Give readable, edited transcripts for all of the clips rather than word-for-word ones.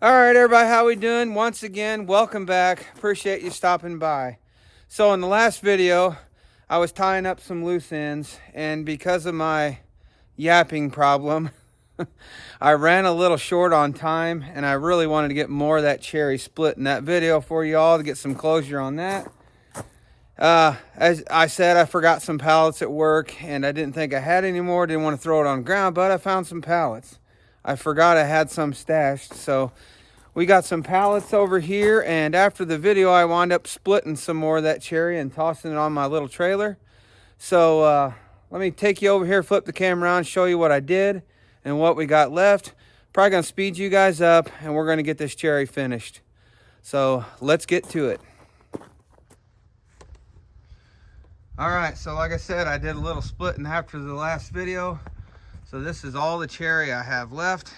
All right, everybody, how we doing? Once again, welcome back. Appreciate you stopping by. So in the last video, I was tying up some loose ends, and because of my yapping problem, I ran a little short on time, and I really wanted to get more of that cherry split in that video for you all to get some closure on that. As I said, I forgot some pallets at work, and I didn't think I had any more. Didn't want to throw it on the ground, but I found some pallets. I forgot I had some stashed, so we got some pallets over here, and after the video, I wound up splitting some more of that cherry and tossing it on my little trailer. So let me take you over here, flip the camera around, show you what I did and what we got left. Probably gonna speed you guys up, and we're gonna get this cherry finished. So let's get to it. All right, so like I said, I did a little splitting after the last video. So this is all the cherry I have left.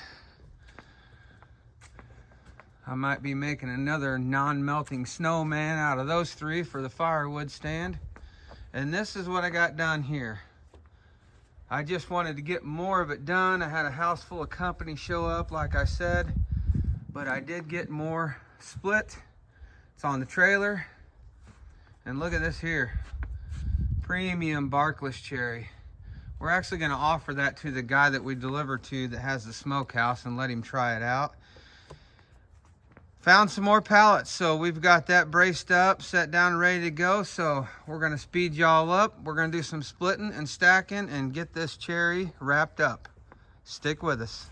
I might be making another non-melting snowman out of those three for the firewood stand. And this is what I got done here. I just wanted to get more of it done. I had a house full of company show up, like I said, but I did get more split. It's on the trailer. And look at this here, premium barkless cherry. We're actually gonna offer that to the guy that we deliver to that has the smokehouse and let him try it out. Found some more pallets, so we've got that braced up, set down, and ready to go. So we're gonna speed y'all up. We're gonna do some splitting and stacking and get this cherry wrapped up. Stick with us.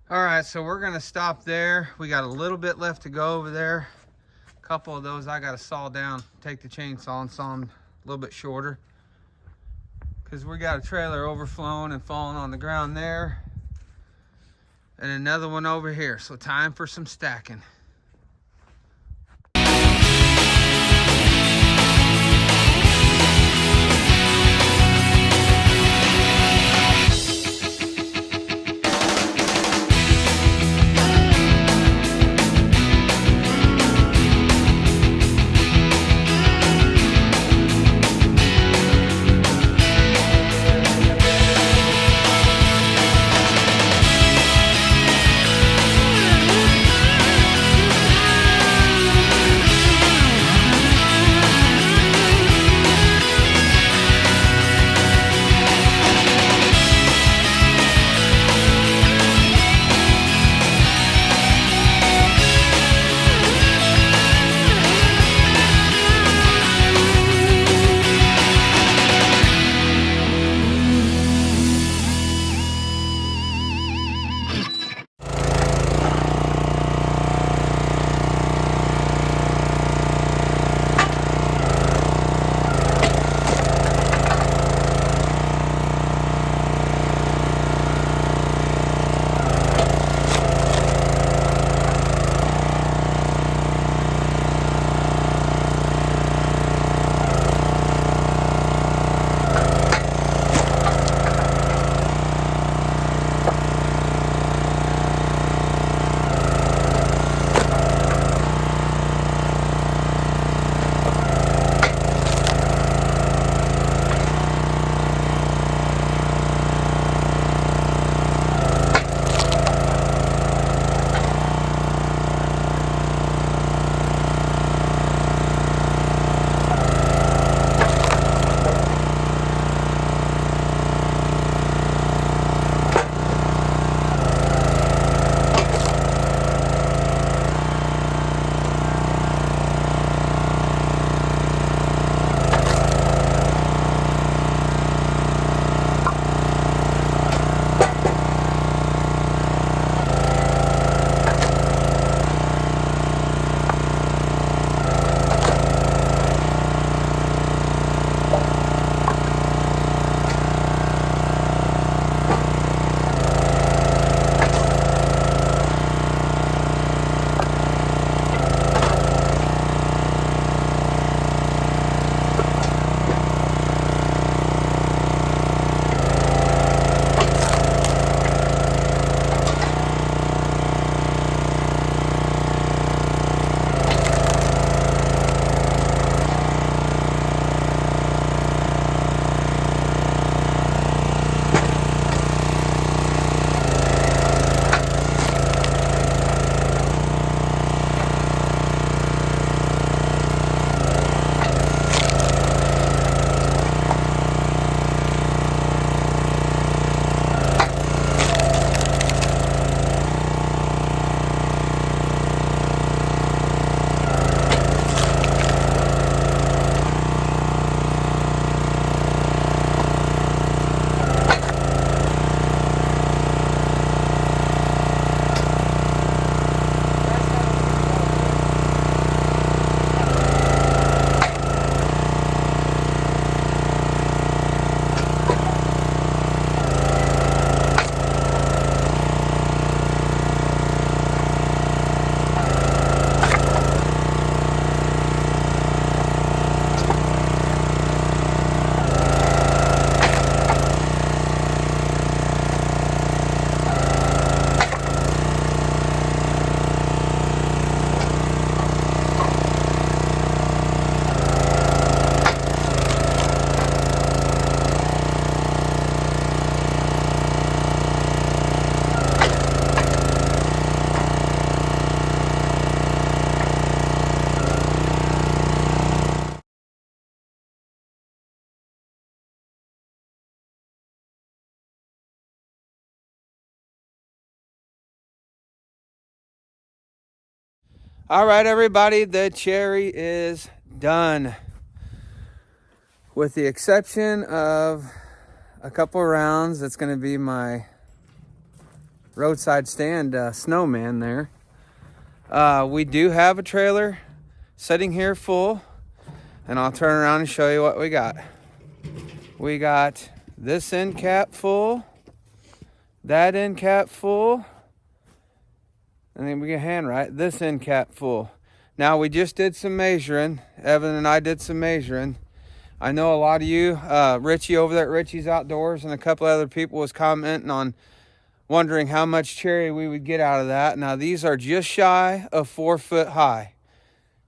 All right, so we're gonna stop there. We got a little bit left to go over there. A couple of those I gotta saw down, take the chainsaw and saw them a little bit shorter, because we got a trailer overflowing and falling on the ground there. And another one over here, so time for some stacking. All right, everybody, the cherry is done. With the exception of a couple of rounds, it's going to be my roadside stand snowman there. We do have a trailer sitting here full, and I'll turn around and show you what we got. We got this end cap full, that end cap full, and then we can hand right this end cap full. Now we just did some measuring. Evan and I did some measuring. I know a lot of you, Richie over there at Richie's Outdoors, and a couple other people was commenting on wondering how much cherry we would get out of that. Now these are just shy of 4 foot high.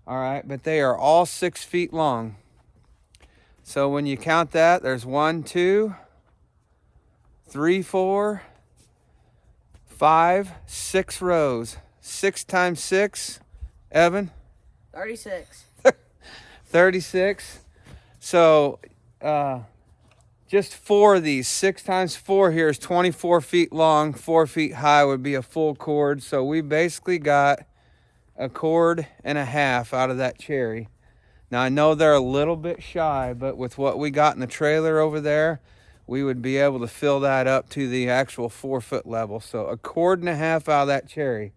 All right, but they are all 6 feet long. So when you count that, there's 1, 2, 3, 4, 5, 6 rows. 6 times 6, Evan? 36. 36. So just 4 of these. 6 times 4 here is 24 feet long. 4 feet high would be a full cord. So we basically got a cord and a half out of that cherry. Now I know they're a little bit shy, but with what we got in the trailer over there, we would be able to fill that up to the actual 4 foot level. So a cord and a half out of that cherry.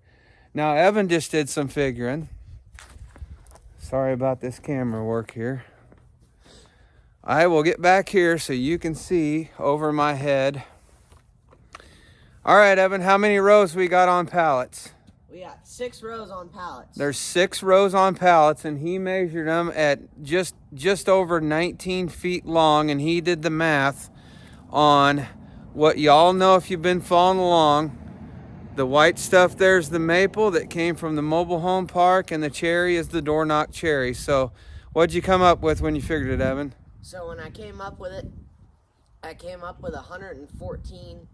Now Evan just did some figuring. Sorry about this camera work here. I will get back here so you can see over my head. All right, Evan, how many rows we got on pallets? We got 6 rows on pallets. There's 6 rows on pallets, and he measured them at just over 19 feet long, and he did the math on what y'all know if you've been following along. The white stuff there's the maple that came from the mobile home park, and the cherry is the door knock cherry. So what'd you come up with when you figured it, Evan? So when I came up with it, I came up with 114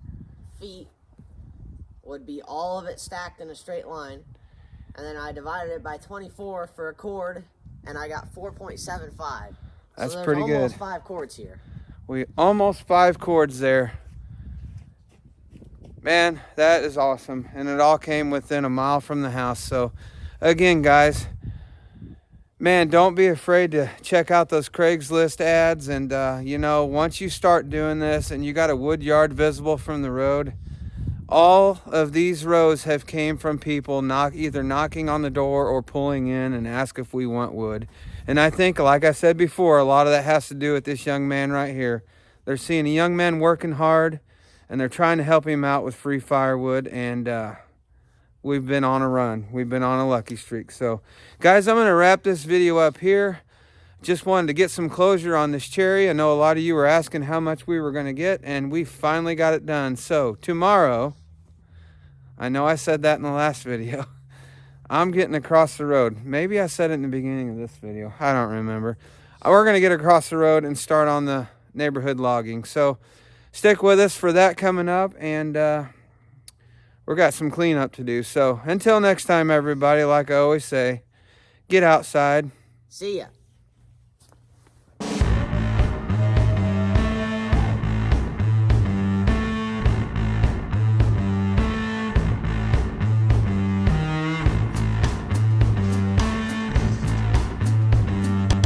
feet would be all of it stacked in a straight line. And then I divided it by 24 for a cord, and I got 4.75. That's so pretty good. There's almost 5 cords here. We almost 5 cords there. Man, that is awesome. And it all came within a mile from the house. So again, guys, man, don't be afraid to check out those Craigslist ads. And, you know, once you start doing this and you got a wood yard visible from the road, all of these rows have came from people either knocking on the door or pulling in and ask if we want wood. And I think, like I said before, a lot of that has to do with this young man right here. They're seeing a young man working hard, and they're trying to help him out with free firewood. And we've been on a run. We've been on a lucky streak. So, guys, I'm going to wrap this video up here. Just wanted to get some closure on this cherry. I know a lot of you were asking how much we were going to get, and we finally got it done. So tomorrow, I know I said that in the last video, I'm getting across the road. Maybe I said it in the beginning of this video. I don't remember. We're going to get across the road and start on the neighborhood logging. So stick with us for that coming up, and we've got some cleanup to do. So until next time, everybody, like I always say, get outside. See ya.